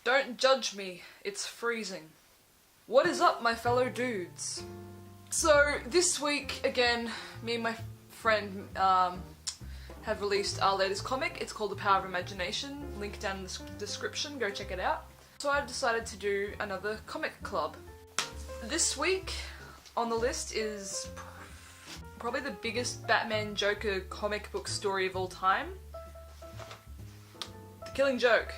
Don't judge me, it's freezing. What is up, my fellow dudes? So, this week, again, me and my friend have released our latest comic. It's called The Power of Imagination. Link down in the description, go check it out. So I decided to do another comic club. This week on the list is probably the biggest Batman Joker comic book story of all time. The Killing Joke.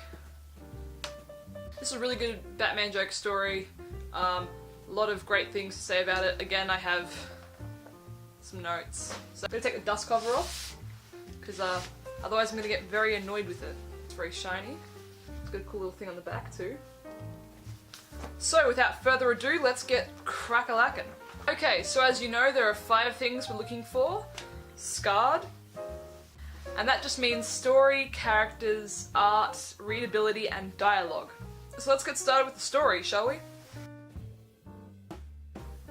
This is a really good Batman Joker story. A lot of great things to say about it. Again, I have some notes. So I'm going to take the dust cover off, because otherwise I'm going to get very annoyed with it. It's very shiny. It's got a cool little thing on the back too. So without further ado, let's get crack-a-lackin'. Okay, so as you know, there are 5 things we're looking for. Scarred. And that just means story, characters, art, readability, and dialogue. So let's get started with the story, shall we?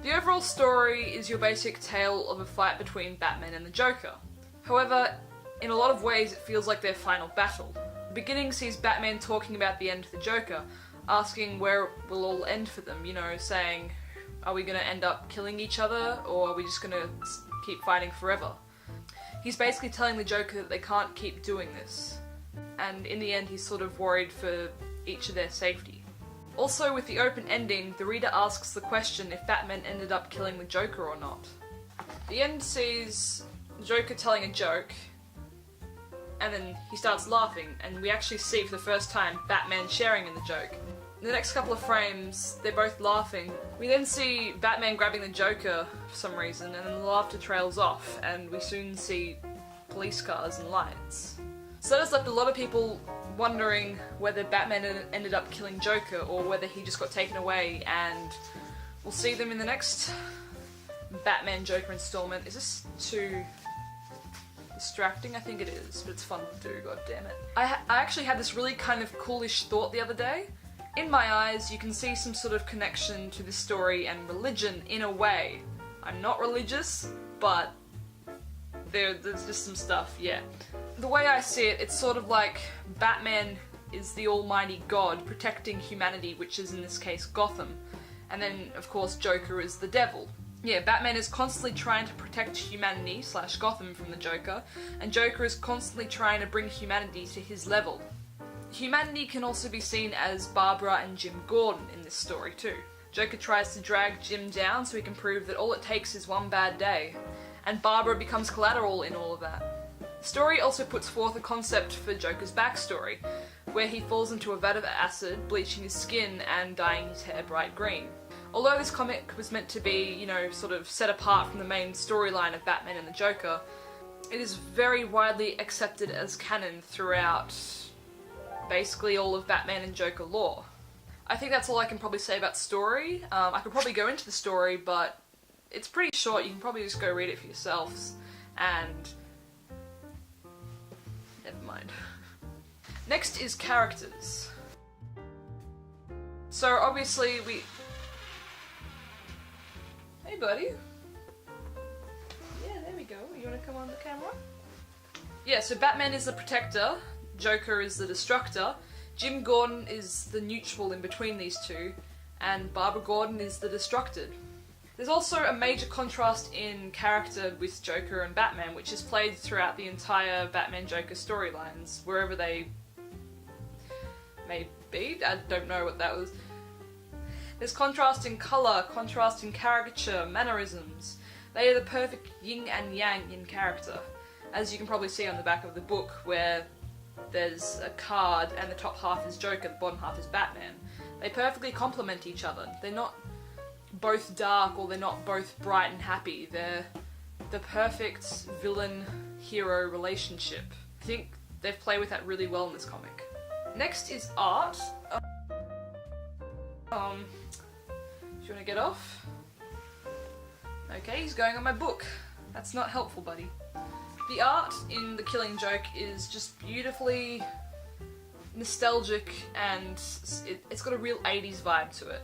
The overall story is your basic tale of a fight between Batman and the Joker. However, in a lot of ways it feels like their final battle. The beginning sees Batman talking about the end of the Joker, asking where it will all end for them, you know, saying, are we going to end up killing each other, or are we just going to keep fighting forever? He's basically telling the Joker that they can't keep doing this, and in the end he's sort of worried for each of their safety. Also, with the open ending, the reader asks the question if Batman ended up killing the Joker or not. The end sees the Joker telling a joke, and then he starts laughing, and we actually see for the first time Batman sharing in the joke. In the next couple of frames, they're both laughing. We then see Batman grabbing the Joker for some reason, and then the laughter trails off, and we soon see police cars and lights. So that has left a lot of people wondering whether Batman ended up killing Joker, or whether he just got taken away, and we'll see them in the next Batman Joker installment. Is this too distracting? I think it is, but it's fun to do, god damn it. I actually had this really kind of coolish thought the other day. In my eyes, you can see some sort of connection to this story and religion in a way. I'm not religious, but there's just some stuff, yeah. The way I see it, it's sort of like Batman is the almighty god protecting humanity, which is in this case Gotham. And then, of course, Joker is the devil. Yeah, Batman is constantly trying to protect humanity / Gotham from the Joker, and Joker is constantly trying to bring humanity to his level. Humanity can also be seen as Barbara and Jim Gordon in this story too. Joker tries to drag Jim down so he can prove that all it takes is one bad day, and Barbara becomes collateral in all of that. The story also puts forth a concept for Joker's backstory, where he falls into a vat of acid, bleaching his skin and dyeing his hair bright green. Although this comic was meant to be, you know, sort of set apart from the main storyline of Batman and the Joker, it is very widely accepted as canon throughout basically all of Batman and Joker lore. I think that's all I can probably say about the story. I could probably go into the story, but it's pretty short. You can probably just go read it for yourselves, and never mind. Next is characters. So obviously Hey buddy. Yeah, there we go. You wanna come on the camera? Yeah, so Batman is the protector, Joker is the destructor, Jim Gordon is the neutral in between these two, and Barbara Gordon is the destructed. There's also a major contrast in character with Joker and Batman, which is played throughout the entire Batman-Joker storylines, wherever they may be. I don't know what that was. There's contrast in colour, contrast in caricature, mannerisms. They are the perfect yin and yang in character, as you can probably see on the back of the book, where there's a card and the top half is Joker, the bottom half is Batman. They perfectly complement each other. They're not both dark, or they're not both bright and happy. They're the perfect villain-hero relationship. I think they've played with that really well in this comic. Next is art. Do you want to get off? Okay, he's going on my book. That's not helpful, buddy. The art in The Killing Joke is just beautifully nostalgic, and it's got a real 80s vibe to it.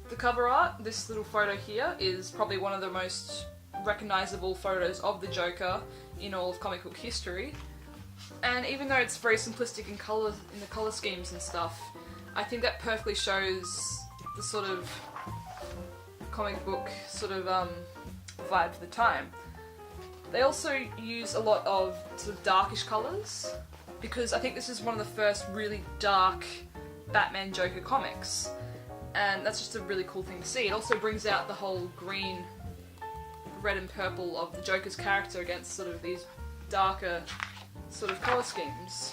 The cover art, this little photo here, is probably one of the most recognisable photos of the Joker in all of comic book history. And even though it's very simplistic in the colour schemes and stuff, I think that perfectly shows the sort of comic book sort of vibe of the time. They also use a lot of sort of darkish colours, because I think this is one of the first really dark Batman Joker comics, and that's just a really cool thing to see. It also brings out the whole green, red and purple of the Joker's character against sort of these darker sort of colour schemes.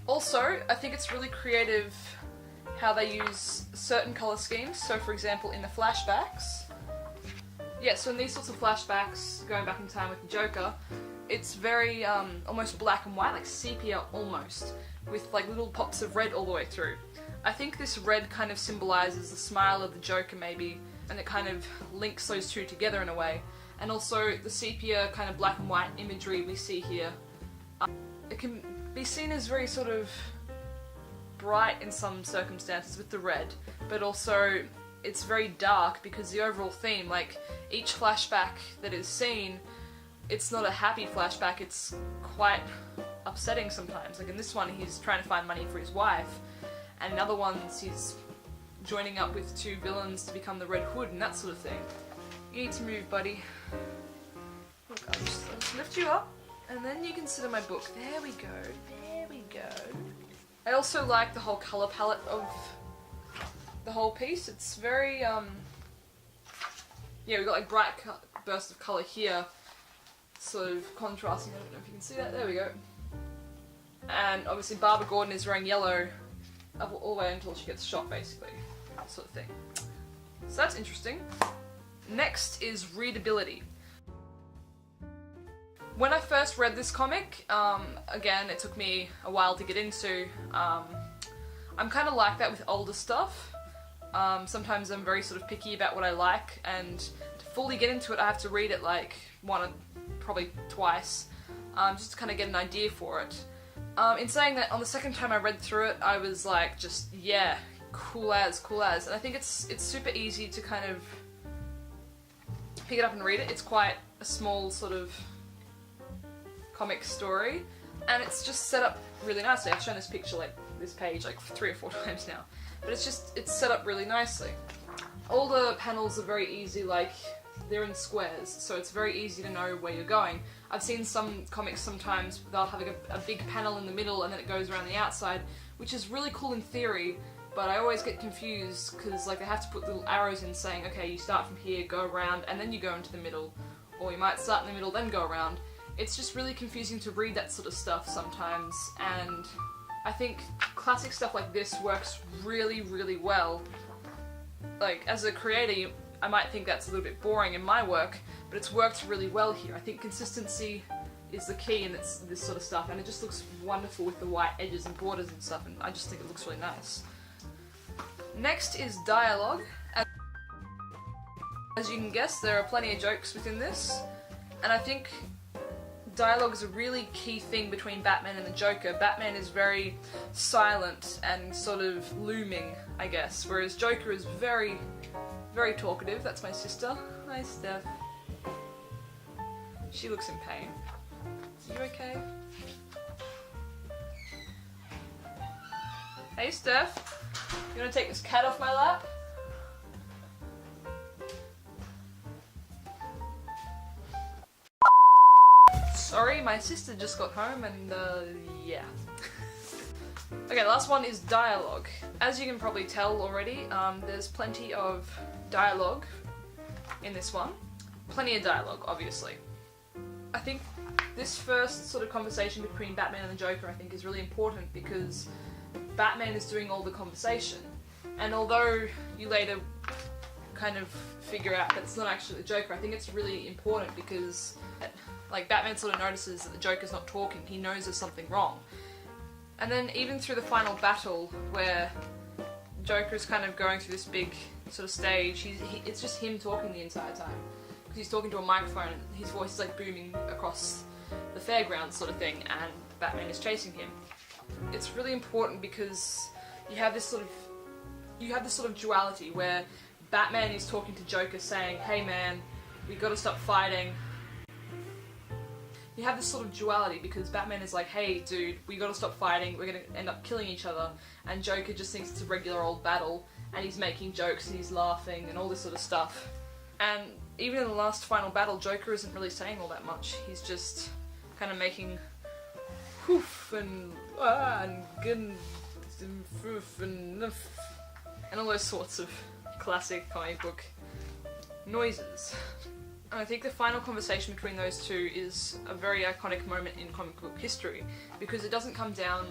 Also, I think it's really creative how they use certain colour schemes. So for example, in the flashbacks, so in these sorts of flashbacks, going back in time with the Joker, it's very almost black and white, like sepia almost, with like little pops of red all the way through. I think this red kind of symbolises the smile of the Joker maybe, and it kind of links those two together in a way. And also the sepia kind of black and white imagery we see here, it can be seen as very sort of bright in some circumstances with the red, but also it's very dark because the overall theme, like each flashback that is seen, it's not a happy flashback, it's quite upsetting sometimes. Like in this one, he's trying to find money for his wife, and in other ones he's joining up with two villains to become the Red Hood and that sort of thing. You need to move, buddy. Look, I'll just lift you up, and then you can sit in my book. There we go, there we go. I also like the whole colour palette of the whole piece. It's very, yeah, we've got like bright bursts of colour here, sort of contrasting. I don't know if you can see that. There we go. And obviously Barbara Gordon is wearing yellow all the way until she gets shot, basically. That sort of thing. So that's interesting. Next is readability. When I first read this comic, again, it took me a while to get into. I'm kind of like that with older stuff. Sometimes I'm very sort of picky about what I like, and to fully get into it I have to read it like probably twice, just to kind of get an idea for it. In saying that, on the second time I read through it, I was like, just, yeah, cool as. And I think it's super easy to kind of pick it up and read it. It's quite a small sort of comic story, and it's just set up really nicely. I've shown this picture, like this page, like 3 or 4 times now, but it's set up really nicely. All the panels are very easy, like they're in squares, so it's very easy to know where you're going. I've seen some comics sometimes they'll have like a big panel in the middle and then it goes around the outside, which is really cool in theory, but I always get confused because like they have to put little arrows in saying, okay, you start from here, go around, and then you go into the middle, or you might start in the middle, then go around. It's just really confusing to read that sort of stuff sometimes, and I think classic stuff like this works really, really well. Like, as a creator, I might think that's a little bit boring in my work, but it's worked really well here. I think consistency is the key in this sort of stuff, and it just looks wonderful with the white edges and borders and stuff, and I just think it looks really nice. Next is dialogue. As you can guess, there are plenty of jokes within this, and I think dialogue is a really key thing between Batman and the Joker. Batman is very silent and sort of looming, I guess, whereas Joker is very, very talkative. That's my sister. Hi, Steph. She looks in pain. Are you okay? Hey, Steph. You wanna take this cat off my lap? Sorry, my sister just got home and yeah. Okay, the last one is dialogue. As you can probably tell already, there's plenty of dialogue in this one. Plenty of dialogue, obviously. I think this first sort of conversation between Batman and the Joker I think is really important because Batman is doing all the conversation. And although you later kind of figure out that it's not actually the Joker, I think it's really important because like Batman sort of notices that the Joker's not talking, he knows there's something wrong. And then even through the final battle where Joker's kind of going through this big sort of stage, it's just him talking the entire time. Because he's talking to a microphone and his voice is like booming across the fairgrounds sort of thing, and Batman is chasing him. It's really important because you have this sort of duality where Batman is talking to Joker saying, hey man, we gotta stop fighting. you have this sort of duality because Batman is like, hey dude, we gotta stop fighting, we're gonna end up killing each other, and Joker just thinks it's a regular old battle, and he's making jokes and he's laughing and all this sort of stuff. And even in the last final battle, Joker isn't really saying all that much. He's just kind of making whoof and gun and foof and nuff and all those sorts of classic comic book noises. And I think the final conversation between those two is a very iconic moment in comic book history, because it doesn't come down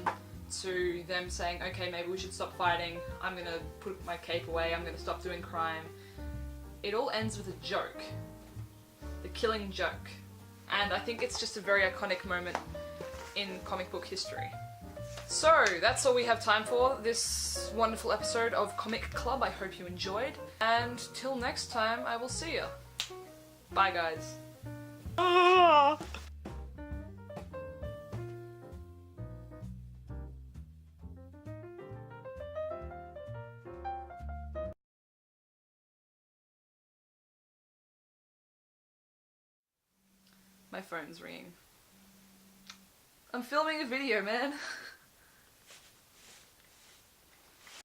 to them saying, okay, maybe we should stop fighting, I'm gonna put my cape away, I'm gonna stop doing crime. It all ends with a joke. The killing joke. And I think it's just a very iconic moment in comic book history. So, that's all we have time for this wonderful episode of Comic Club. I hope you enjoyed. And till next time, I will see ya. Bye, guys. My phone's ringing. I'm filming a video, man.